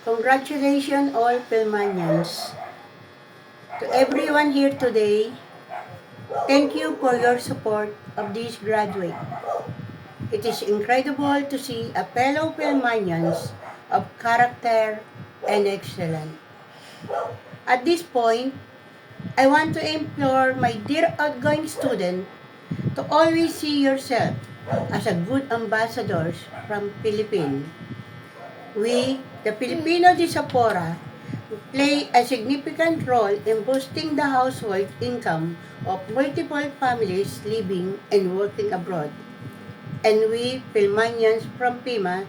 Congratulations all Pilmanians. To everyone here today, thank you for your support of this graduate. It is incredible to see a fellow Pilmanians of character and excellence. At this point, I want to implore my dear outgoing student to always see yourself as a good ambassadors from Philippines. We, the Filipino diaspora, play a significant role in boosting the household income of multiple families living and working abroad. And we, Pilmanians from PIMA,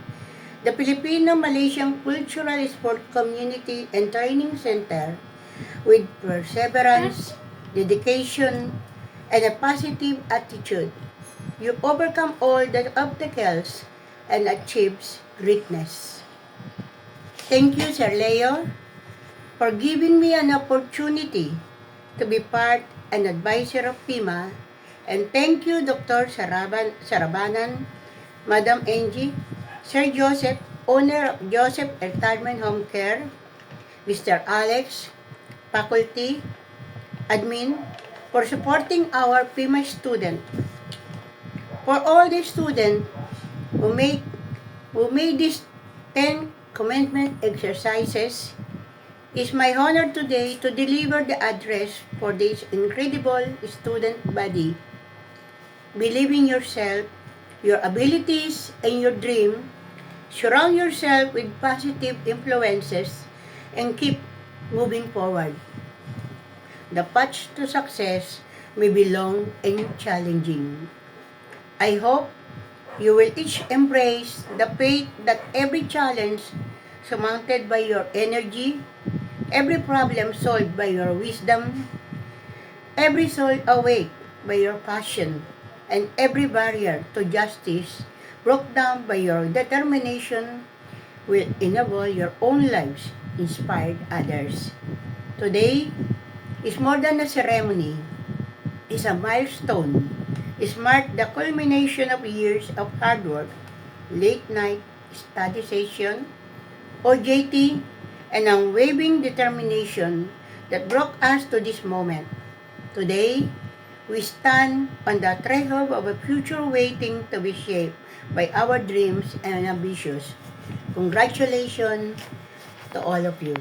the Filipino-Malaysian Cultural Sport Community and Training Center, with perseverance, dedication, and a positive attitude, you overcome all the obstacles and achieves greatness. Thank you, Sir Leo, for giving me an opportunity to be part and advisor of PIMA, and thank you, Dr. Sarabanan, Madam Angie, Sir Joseph, owner of Joseph Retirement Home Care, Mr. Alex, faculty, admin, for supporting our PIMA student. For all the students who made these 10 commitment exercises, it's my honor today to deliver the address for this incredible student body. Believe in yourself, your abilities, and your dream. Surround yourself with positive influences and keep moving forward. The path to success may be long and challenging. I hope you will each embrace the faith that every challenge surmounted by your energy, every problem solved by your wisdom, every soul awake by your passion, and every barrier to justice broke down by your determination will enable your own lives, inspire others. Today is more than a ceremony. It's a milestone. It marks the culmination of years of hard work, late night study session, OJT, and unwavering determination that brought us to this moment. Today, we stand on the threshold of a future waiting to be shaped by our dreams and ambitions. Congratulations to all of you.